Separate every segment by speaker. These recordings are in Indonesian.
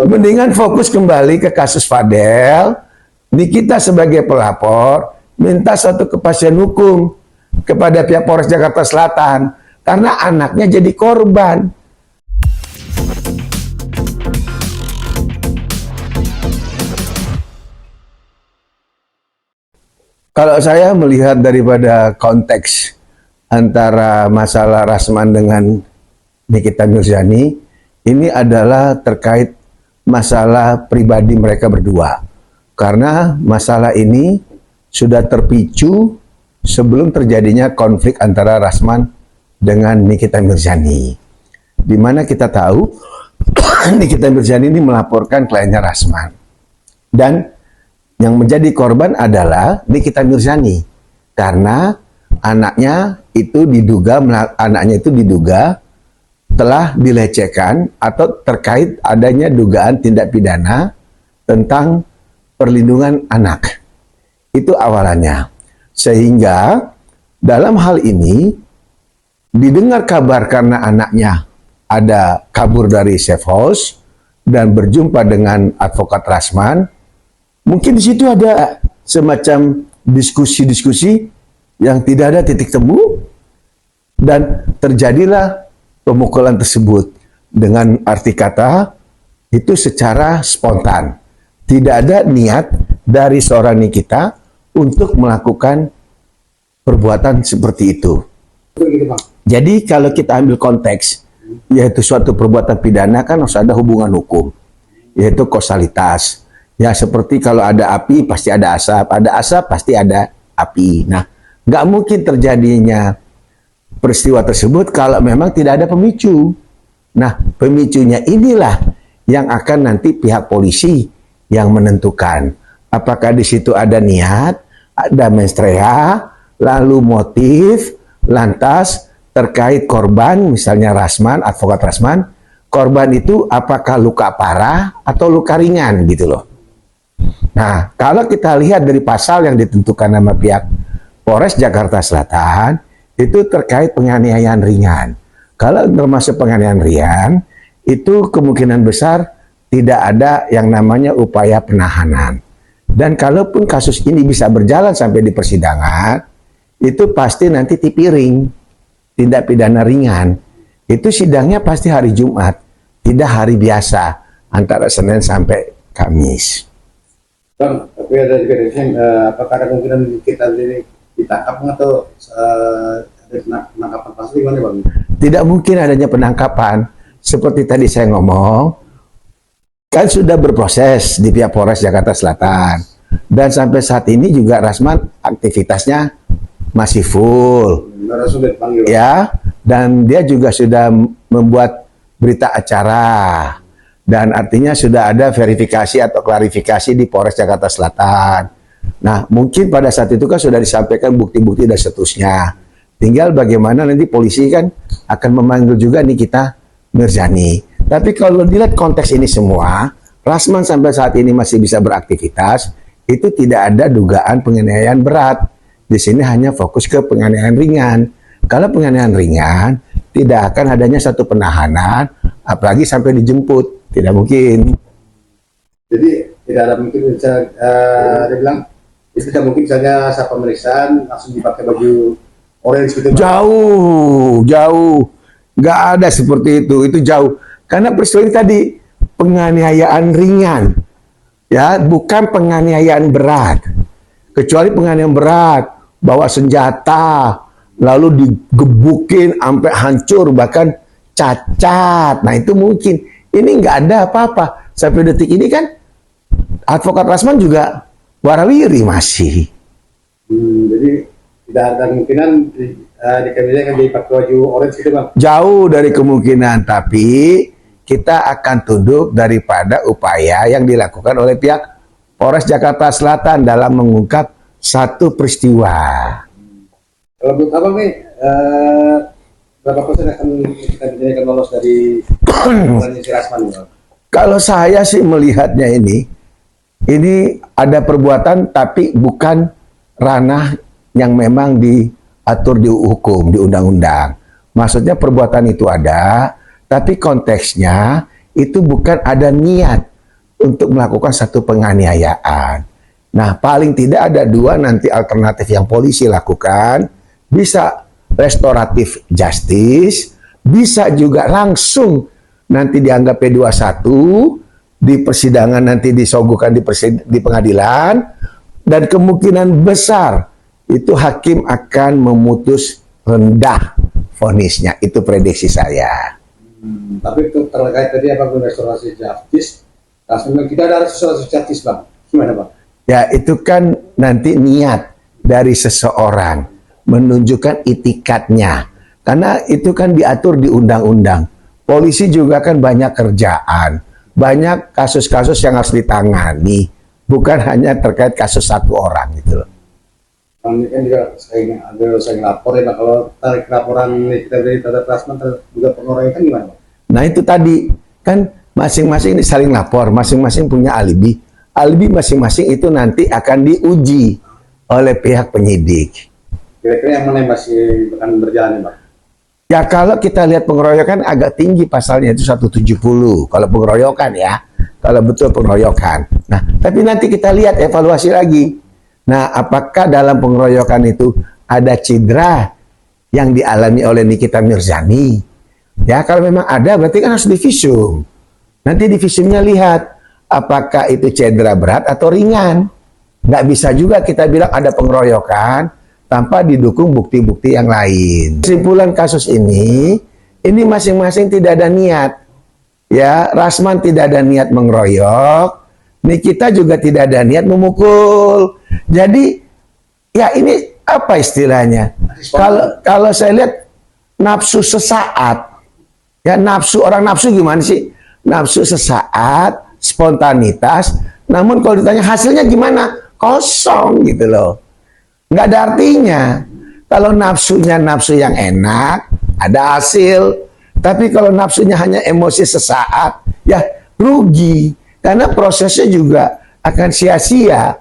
Speaker 1: Mendingan fokus kembali ke kasus Fadel. Kita sebagai pelapor minta suatu kepastian hukum kepada pihak Polres Jakarta Selatan karena anaknya jadi korban. Kalau saya melihat daripada konteks antara masalah Rasman dengan Nikita Mirzani, ini adalah terkait masalah pribadi mereka berdua. Karena masalah ini sudah terpicu sebelum terjadinya konflik antara Rasman dengan Nikita Mirzani. Di mana kita tahu Nikita Mirzani ini melaporkan kliennya Rasman. Dan yang menjadi korban adalah Nikita Mirzani. Karena anaknya itu diduga telah dilecehkan atau terkait adanya dugaan tindak pidana tentang perlindungan anak. Itu awalannya. Sehingga dalam hal ini didengar kabar karena anaknya ada kabur dari safe house dan berjumpa dengan advokat Rasman. Mungkin di situ ada semacam diskusi-diskusi yang tidak ada titik temu dan terjadilah pemukulan tersebut dengan arti kata itu secara spontan. Tidak ada niat dari seorang Nikita untuk melakukan perbuatan seperti itu. Jadi kalau kita ambil konteks, yaitu suatu perbuatan pidana kan harus ada hubungan hukum, yaitu kausalitas. Ya seperti kalau ada api pasti ada asap pasti ada api. Nah, nggak mungkin terjadinya peristiwa tersebut kalau memang tidak ada pemicu. Nah, pemicunya inilah yang akan nanti pihak polisi yang menentukan. Apakah di situ ada niat, ada mens rea, lalu motif, lantas terkait korban, misalnya Rasman, advokat Rasman, korban itu apakah luka parah atau luka ringan gitu loh. Nah, kalau kita lihat dari pasal yang ditentukan nama pihak Polres Jakarta Selatan, itu terkait penganiayaan ringan. Kalau termasuk penganiayaan ringan, itu kemungkinan besar tidak ada yang namanya upaya penahanan. Dan kalaupun kasus ini bisa berjalan sampai di persidangan, itu pasti nanti tipiring, tindak pidana ringan. Itu sidangnya pasti hari Jumat, tidak hari biasa, antara Senin sampai Kamis.
Speaker 2: Bang, tapi ada juga apakah ada kemungkinan kita ini ditangkap atau ada penangkapan pasti gimana Bang?
Speaker 1: Tidak mungkin adanya penangkapan. Seperti tadi saya ngomong, kan sudah berproses di pihak Polres Jakarta Selatan. Dan sampai saat ini juga Rasman aktivitasnya masih full. Ya, dan dia juga sudah membuat berita acara. Dan artinya sudah ada verifikasi atau klarifikasi di Polres Jakarta Selatan. Nah, mungkin pada saat itu kan sudah disampaikan bukti-bukti dan seterusnya. Tinggal bagaimana nanti polisi kan akan memanggil juga Nikita Mirzani. Tapi kalau dilihat konteks ini semua, Rasman sampai saat ini masih bisa beraktivitas, itu tidak ada dugaan penganiayaan berat. Di sini hanya fokus ke penganiayaan ringan. Kalau penganiayaan ringan, tidak akan adanya satu penahanan, apalagi sampai dijemput. Tidak mungkin.
Speaker 2: Jadi tidak ada mungkin bisa dia bilang itu tidak mungkin misalnya saat pemeriksaan langsung dipakai baju orange gitu.
Speaker 1: Jauh. Nggak ada seperti itu. Itu jauh. Karena peristiwa ini tadi penganiayaan ringan. Ya, bukan penganiayaan berat. Kecuali penganiayaan berat, bawa senjata, lalu digebukin sampai hancur, bahkan cacat. Nah, itu mungkin. Ini nggak ada apa-apa. Sampai detik ini kan, advokat Rasman juga warawiri masih.
Speaker 2: Jadi tidak ada kemungkinan dikendalikan akan jadi pakai baju orange gitu Bang?
Speaker 1: Jauh dari kemungkinan, tapi kita akan tunduk daripada upaya yang dilakukan oleh pihak Polres Jakarta Selatan dalam mengungkap satu peristiwa.
Speaker 2: Kalau menurut Abang nih, berapa persen akan kita dijadikan lolos dari si Rasman?
Speaker 1: Kalau saya sih melihatnya ini ada perbuatan tapi bukan ranah yang memang diatur di hukum, di undang-undang. Maksudnya perbuatan itu ada, tapi konteksnya itu bukan ada niat untuk melakukan satu penganiayaan. Nah, paling tidak ada dua nanti alternatif yang polisi lakukan. Bisa restoratif justice, bisa juga langsung nanti dianggap P21, di persidangan nanti disogukan di pengadilan, dan kemungkinan besar itu hakim akan memutus rendah vonisnya. Itu prediksi saya.
Speaker 2: Tapi itu terkait tadi apa restorasi justice, nah, kita ada restorasi justice Bang, gimana Bang?
Speaker 1: Ya, itu kan nanti niat dari seseorang menunjukkan itikadnya. Karena itu kan diatur di undang-undang. Polisi juga kan banyak kerjaan. Banyak kasus-kasus yang harus ditangani. Bukan hanya terkait kasus satu orang gitu loh.
Speaker 2: Ini kan juga saya lapor ya Bang, kalau tarik laporan kita dari terhadap Rasman juga pengeroyokan kan gimana Bang?
Speaker 1: Nah itu tadi, kan masing-masing saling lapor, masing-masing punya alibi. Alibi masing-masing itu nanti akan diuji oleh pihak penyidik.
Speaker 2: Kira-kira yang mana yang masih akan berjalan ya Bang?
Speaker 1: Ya kalau kita lihat pengeroyokan agak tinggi pasalnya itu 170 kalau pengeroyokan ya. Kalau betul pengeroyokan. Nah, tapi nanti kita lihat evaluasi lagi. Nah, apakah dalam pengeroyokan itu ada cedera yang dialami oleh Nikita Mirzani? Ya, kalau memang ada berarti kan harus divisum. Nanti di visumnya lihat apakah itu cedera berat atau ringan. Nggak bisa juga kita bilang ada pengeroyokan tanpa didukung bukti-bukti yang lain. Kesimpulan kasus ini masing-masing tidak ada niat. Ya, Rasman tidak ada niat mengeroyok, Nikita juga tidak ada niat memukul. Jadi, ya ini apa istilahnya? Kalau saya lihat nafsu sesaat, ya nafsu, orang nafsu gimana sih? Nafsu sesaat, spontanitas, namun kalau ditanya hasilnya gimana? Kosong gitu loh. Nggak ada artinya. Kalau nafsunya nafsu yang enak, ada hasil. Tapi kalau nafsunya hanya emosi sesaat, ya rugi. Karena prosesnya juga akan sia-sia.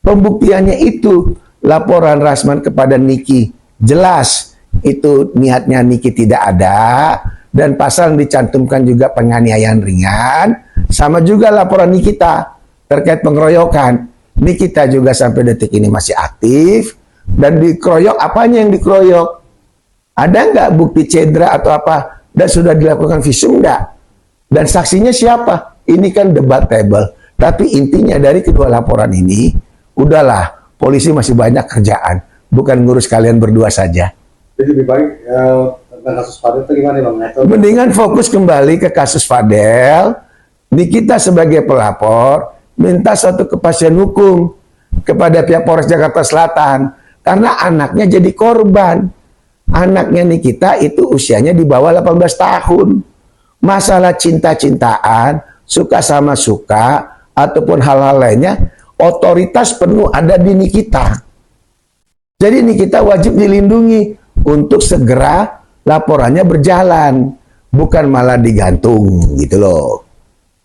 Speaker 1: Pembuktiannya itu, laporan Rasman kepada Niki jelas itu niatnya Niki tidak ada. Dan pasal yang dicantumkan juga penganiayaan ringan. Sama juga laporan Nikita terkait pengeroyokan. Nikita juga sampai detik ini masih aktif. Dan dikeroyok, apanya yang dikeroyok? Ada nggak bukti cedera atau apa? Dan sudah dilakukan visum nggak? Dan saksinya siapa? Ini kan debatable. Tapi intinya dari kedua laporan ini, udahlah, polisi masih banyak kerjaan. Bukan ngurus kalian berdua saja.
Speaker 2: Jadi lebih baik tentang kasus Fadel itu gimana Bang?
Speaker 1: Mendingan fokus kembali ke kasus Fadel. Nikita sebagai pelapor minta suatu kepastian hukum kepada pihak Polres Jakarta Selatan karena anaknya jadi korban. Anaknya Nikita itu usianya di bawah 18 tahun. Masalah cinta-cintaan, suka sama suka ataupun hal-hal lainnya, otoritas penuh ada di Nikita. Jadi Nikita wajib dilindungi untuk segera laporannya berjalan, bukan malah digantung gitu loh.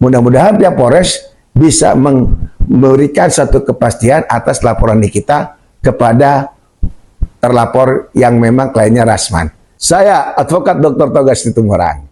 Speaker 1: Mudah-mudahan pihak Polres bisa memberikan satu kepastian atas laporan Nikita kepada terlapor yang memang kliennya Rasman. Saya Advokat Dr. Toga Situmorang.